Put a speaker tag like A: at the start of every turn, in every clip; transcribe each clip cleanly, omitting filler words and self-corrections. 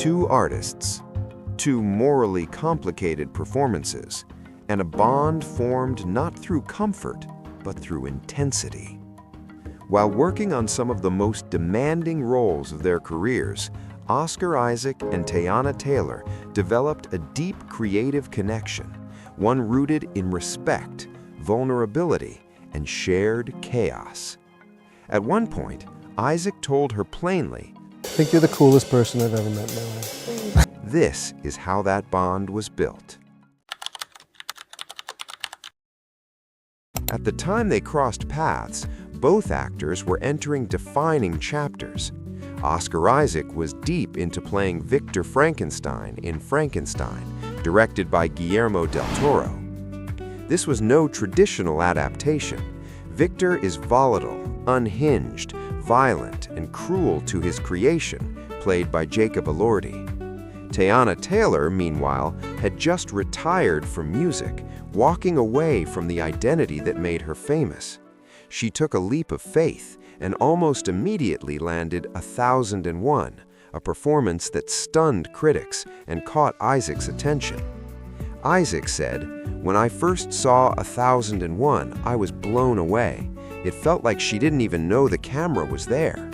A: Two artists, two morally complicated performances, and a bond formed not through comfort, but through intensity. While working on some of the most demanding roles of their careers, Oscar Isaac and Teyana Taylor developed a deep creative connection, one rooted in respect, vulnerability, and shared chaos. At one point, Isaac told her plainly,
B: "I think you're the coolest person I've ever met in my life."
A: This is how that bond was built. At the time they crossed paths, both actors were entering defining chapters. Oscar Isaac was deep into playing Victor Frankenstein in Frankenstein, directed by Guillermo del Toro. This was no traditional adaptation. Victor is volatile, unhinged, violent, and cruel to his creation, played by Jacob Elordi. Teyana Taylor, meanwhile, had just retired from music, walking away from the identity that made her famous. She took a leap of faith and almost immediately landed 1001, a performance that stunned critics and caught Isaac's attention. Isaac said, "When I first saw 1001, I was blown away. It felt like she didn't even know the camera was there."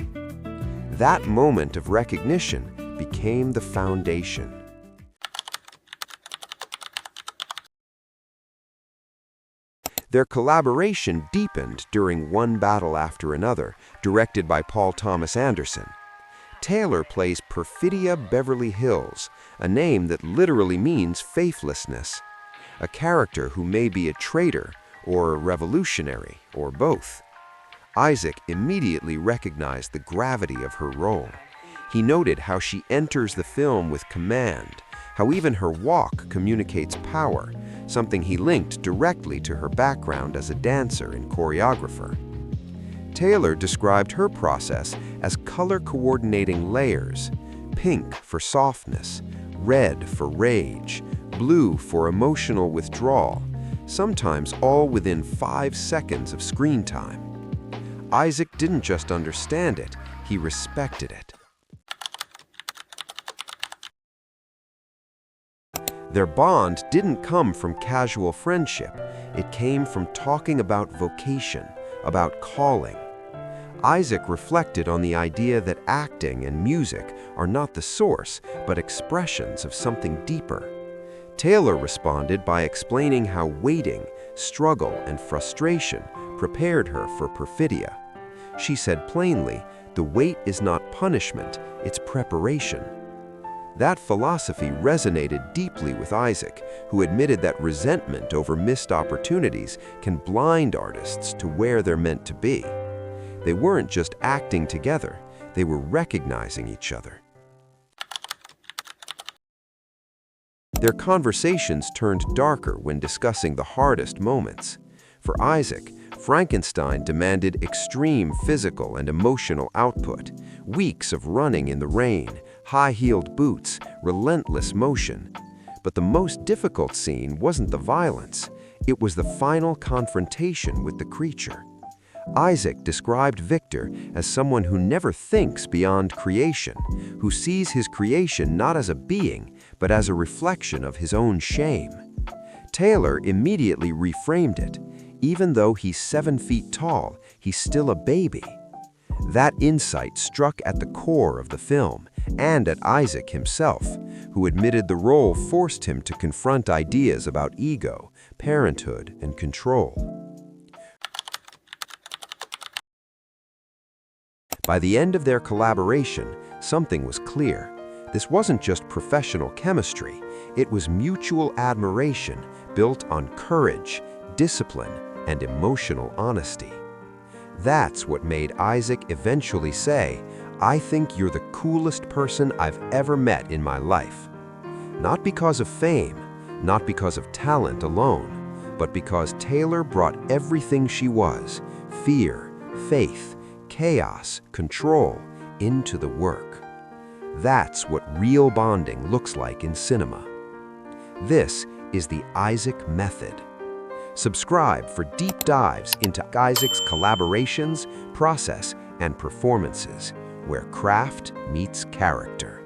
A: That moment of recognition became the foundation. Their collaboration deepened during One Battle After Another, directed by Paul Thomas Anderson. Taylor plays Perfidia Beverly Hills, a name that literally means faithlessness, a character who may be a traitor or a revolutionary, or both. Isaac immediately recognized the gravity of her role. He noted how she enters the film with command, how even her walk communicates power, something he linked directly to her background as a dancer and choreographer. Taylor described her process as color-coordinating layers: pink for softness, red for rage, blue for emotional withdrawal, sometimes all within 5 seconds of screen time. Isaac didn't just understand it, he respected it. Their bond didn't come from casual friendship. It came from talking about vocation, about calling. Isaac reflected on the idea that acting and music are not the source, but expressions of something deeper. Taylor responded by explaining how waiting, struggle, and frustration prepared her for Perfidia. She said plainly, "The wait is not punishment, it's preparation." That philosophy resonated deeply with Isaac, who admitted that resentment over missed opportunities can blind artists to where they're meant to be. They weren't just acting together, they were recognizing each other. Their conversations turned darker when discussing the hardest moments. For Isaac, Frankenstein demanded extreme physical and emotional output, weeks of running in the rain, high-heeled boots, relentless motion. But the most difficult scene wasn't the violence, it was the final confrontation with the creature. Isaac described Victor as someone who never thinks beyond creation, who sees his creation not as a being, but as a reflection of his own shame. Taylor immediately reframed it. Even though he's 7 feet tall, he's still a baby. That insight struck at the core of the film, and at Isaac himself, who admitted the role forced him to confront ideas about ego, parenthood, and control. By the end of their collaboration, something was clear. This wasn't just professional chemistry, it was mutual admiration built on courage, discipline, and emotional honesty. That's what made Isaac eventually say, "I think you're the coolest person I've ever met in my life." Not because of fame, not because of talent alone, but because Taylor brought everything she was, fear, faith, chaos, control, into the work. That's what real bonding looks like in cinema. This is the Isaac Method. Subscribe for deep dives into Isaac's collaborations, process, and performances, where craft meets character.